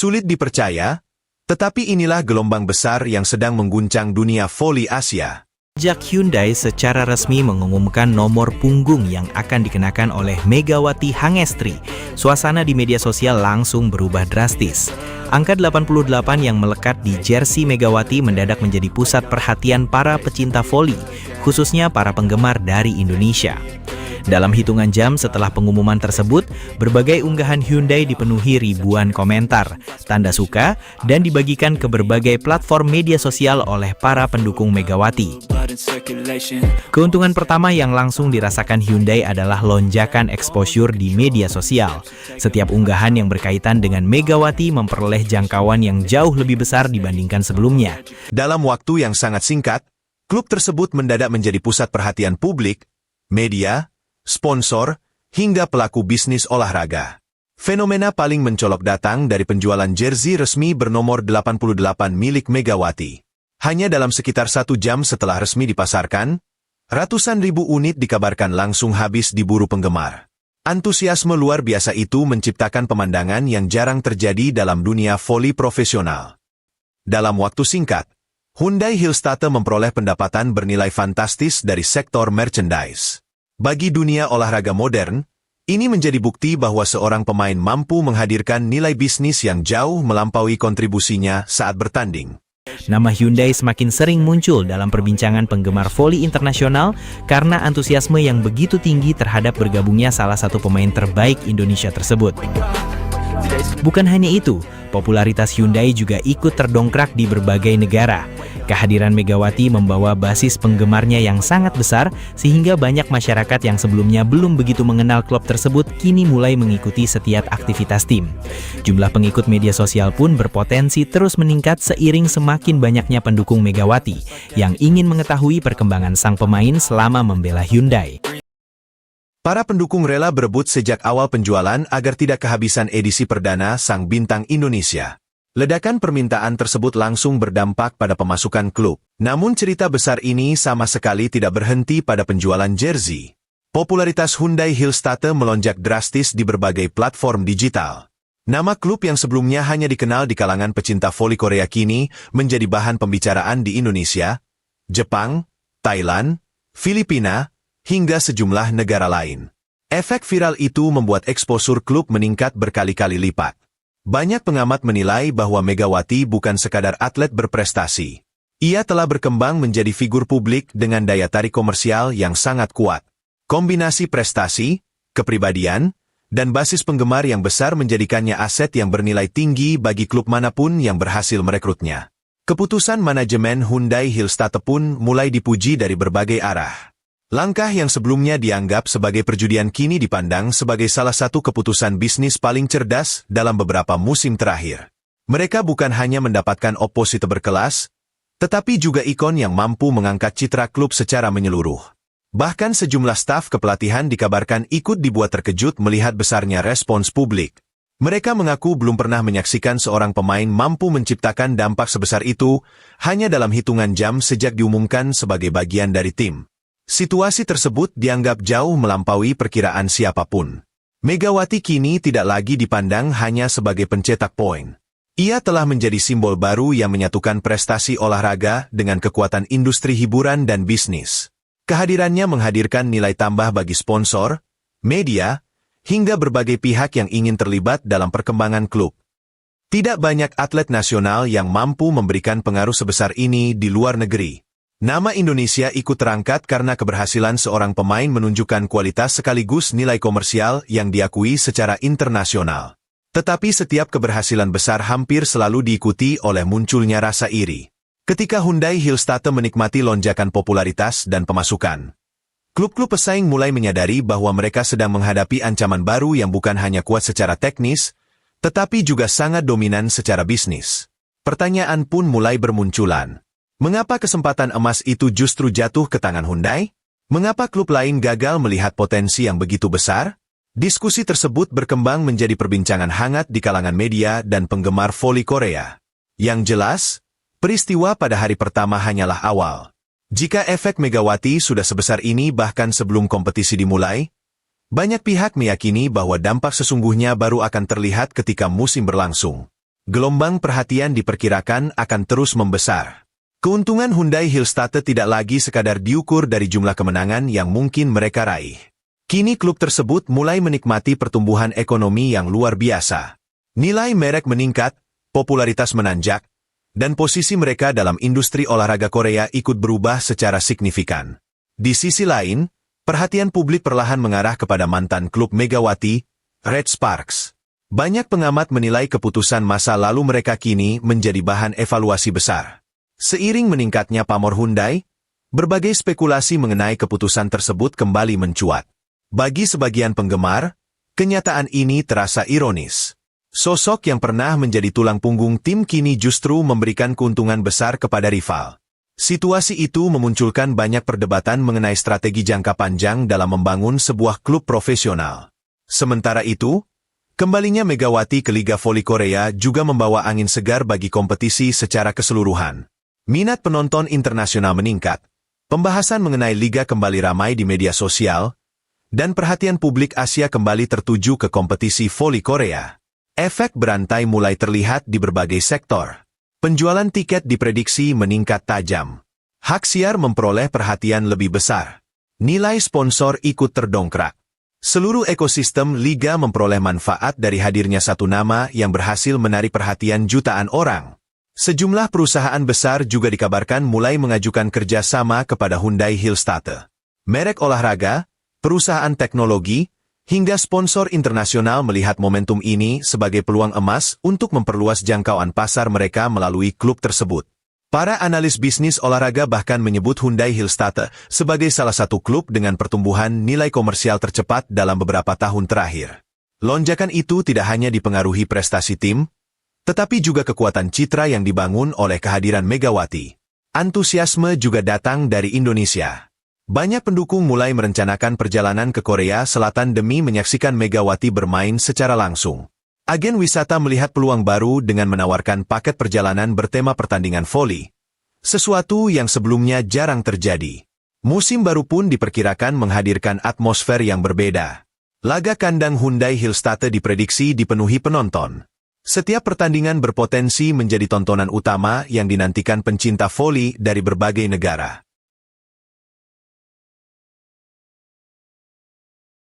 Sulit dipercaya, tetapi inilah gelombang besar yang sedang mengguncang dunia voli Asia. Sejak Hyundai secara resmi mengumumkan nomor punggung yang akan dikenakan oleh Megawati Hangestri, suasana di media sosial langsung berubah drastis. Angka 88 yang melekat di jersey Megawati mendadak menjadi pusat perhatian para pecinta voli, khususnya para penggemar dari Indonesia. Dalam hitungan jam setelah pengumuman tersebut, berbagai unggahan Hyundai dipenuhi ribuan komentar, tanda suka, dan dibagikan ke berbagai platform media sosial oleh para pendukung Megawati. Keuntungan pertama yang langsung dirasakan Hyundai adalah lonjakan exposure di media sosial. Setiap unggahan yang berkaitan dengan Megawati memperoleh jangkauan yang jauh lebih besar dibandingkan sebelumnya. Dalam waktu yang sangat singkat, klub tersebut mendadak menjadi pusat perhatian publik, media, sponsor, hingga pelaku bisnis olahraga. Fenomena paling mencolok datang dari penjualan jersey resmi bernomor 88 milik Megawati. Hanya dalam sekitar 1 jam setelah resmi dipasarkan, ratusan ribu unit dikabarkan langsung habis diburu penggemar. Antusiasme luar biasa itu menciptakan pemandangan yang jarang terjadi dalam dunia voli profesional. Dalam waktu singkat, Hyundai Hillstatte memperoleh pendapatan bernilai fantastis dari sektor merchandise. Bagi dunia olahraga modern, ini menjadi bukti bahwa seorang pemain mampu menghadirkan nilai bisnis yang jauh melampaui kontribusinya saat bertanding. Nama Hyundai semakin sering muncul dalam perbincangan penggemar voli internasional karena antusiasme yang begitu tinggi terhadap bergabungnya salah satu pemain terbaik Indonesia tersebut. Bukan hanya itu, popularitas Hyundai juga ikut terdongkrak di berbagai negara. Kehadiran Megawati membawa basis penggemarnya yang sangat besar, sehingga banyak masyarakat yang sebelumnya belum begitu mengenal klub tersebut kini mulai mengikuti setiap aktivitas tim. Jumlah pengikut media sosial pun berpotensi terus meningkat seiring semakin banyaknya pendukung Megawati yang ingin mengetahui perkembangan sang pemain selama membela Hyundai. Para pendukung rela berebut sejak awal penjualan agar tidak kehabisan edisi perdana sang bintang Indonesia. Ledakan permintaan tersebut langsung berdampak pada pemasukan klub. Namun cerita besar ini sama sekali tidak berhenti pada penjualan jersey. Popularitas Hyundai Hillstatte melonjak drastis di berbagai platform digital. Nama klub yang sebelumnya hanya dikenal di kalangan pecinta voli Korea kini menjadi bahan pembicaraan di Indonesia, Jepang, Thailand, Filipina, hingga sejumlah negara lain. Efek viral itu membuat eksposur klub meningkat berkali-kali lipat. Banyak pengamat menilai bahwa Megawati bukan sekadar atlet berprestasi. Ia telah berkembang menjadi figur publik dengan daya tarik komersial yang sangat kuat. Kombinasi prestasi, kepribadian, dan basis penggemar yang besar menjadikannya aset yang bernilai tinggi bagi klub manapun yang berhasil merekrutnya. Keputusan manajemen Hyundai Hillstatte pun mulai dipuji dari berbagai arah. Langkah yang sebelumnya dianggap sebagai perjudian kini dipandang sebagai salah satu keputusan bisnis paling cerdas dalam beberapa musim terakhir. Mereka bukan hanya mendapatkan oposite berkelas, tetapi juga ikon yang mampu mengangkat citra klub secara menyeluruh. Bahkan sejumlah staf kepelatihan dikabarkan ikut dibuat terkejut melihat besarnya respons publik. Mereka mengaku belum pernah menyaksikan seorang pemain mampu menciptakan dampak sebesar itu hanya dalam hitungan jam sejak diumumkan sebagai bagian dari tim. Situasi tersebut dianggap jauh melampaui perkiraan siapapun. Megawati kini tidak lagi dipandang hanya sebagai pencetak poin. Ia telah menjadi simbol baru yang menyatukan prestasi olahraga dengan kekuatan industri hiburan dan bisnis. Kehadirannya menghadirkan nilai tambah bagi sponsor, media, hingga berbagai pihak yang ingin terlibat dalam perkembangan klub. Tidak banyak atlet nasional yang mampu memberikan pengaruh sebesar ini di luar negeri. Nama Indonesia ikut terangkat karena keberhasilan seorang pemain menunjukkan kualitas sekaligus nilai komersial yang diakui secara internasional. Tetapi setiap keberhasilan besar hampir selalu diikuti oleh munculnya rasa iri. Ketika Hyundai Hillstatte menikmati lonjakan popularitas dan pemasukan, klub-klub pesaing mulai menyadari bahwa mereka sedang menghadapi ancaman baru yang bukan hanya kuat secara teknis, tetapi juga sangat dominan secara bisnis. Pertanyaan pun mulai bermunculan. Mengapa kesempatan emas itu justru jatuh ke tangan Hyundai? Mengapa klub lain gagal melihat potensi yang begitu besar? Diskusi tersebut berkembang menjadi perbincangan hangat di kalangan media dan penggemar voli Korea. Yang jelas, peristiwa pada hari pertama hanyalah awal. Jika efek Megawati sudah sebesar ini bahkan sebelum kompetisi dimulai, banyak pihak meyakini bahwa dampak sesungguhnya baru akan terlihat ketika musim berlangsung. gelombang perhatian diperkirakan akan terus membesar. Keuntungan Hyundai Hillstatte tidak lagi sekadar diukur dari jumlah kemenangan yang mungkin mereka raih. Kini klub tersebut mulai menikmati pertumbuhan ekonomi yang luar biasa. Nilai merek meningkat, popularitas menanjak, dan posisi mereka dalam industri olahraga Korea ikut berubah secara signifikan. Di sisi lain, perhatian publik perlahan mengarah kepada mantan klub Megawati, Red Sparks. Banyak pengamat menilai keputusan masa lalu mereka kini menjadi bahan evaluasi besar. Seiring meningkatnya pamor Hyundai, berbagai spekulasi mengenai keputusan tersebut kembali mencuat. Bagi sebagian penggemar, kenyataan ini terasa ironis. Sosok yang pernah menjadi tulang punggung tim kini justru memberikan keuntungan besar kepada rival. Situasi itu memunculkan banyak perdebatan mengenai strategi jangka panjang dalam membangun sebuah klub profesional. Sementara itu, kembalinya Megawati ke Liga Voli Korea juga membawa angin segar bagi kompetisi secara keseluruhan. Minat penonton internasional meningkat, pembahasan mengenai liga kembali ramai di media sosial, dan perhatian publik Asia kembali tertuju ke kompetisi voli Korea. Efek berantai mulai terlihat di berbagai sektor. Penjualan tiket diprediksi meningkat tajam. Hak siar memperoleh perhatian lebih besar. Nilai sponsor ikut terdongkrak. Seluruh ekosistem liga memperoleh manfaat dari hadirnya satu nama yang berhasil menarik perhatian jutaan orang. Sejumlah perusahaan besar juga dikabarkan mulai mengajukan kerjasama kepada Hyundai Hillstatte. Merek olahraga, perusahaan teknologi, hingga sponsor internasional melihat momentum ini sebagai peluang emas untuk memperluas jangkauan pasar mereka melalui klub tersebut. Para analis bisnis olahraga bahkan menyebut Hyundai Hillstatte sebagai salah satu klub dengan pertumbuhan nilai komersial tercepat dalam beberapa tahun terakhir. Lonjakan itu tidak hanya dipengaruhi prestasi tim, tetapi juga kekuatan citra yang dibangun oleh kehadiran Megawati. Antusiasme juga datang dari Indonesia. Banyak pendukung mulai merencanakan perjalanan ke Korea Selatan demi menyaksikan Megawati bermain secara langsung. Agen wisata melihat peluang baru dengan menawarkan paket perjalanan bertema pertandingan voli, sesuatu yang sebelumnya jarang terjadi. Musim baru pun diperkirakan menghadirkan atmosfer yang berbeda. Laga kandang Hyundai Hillstatte diprediksi dipenuhi penonton. Setiap pertandingan berpotensi menjadi tontonan utama yang dinantikan pencinta voli dari berbagai negara.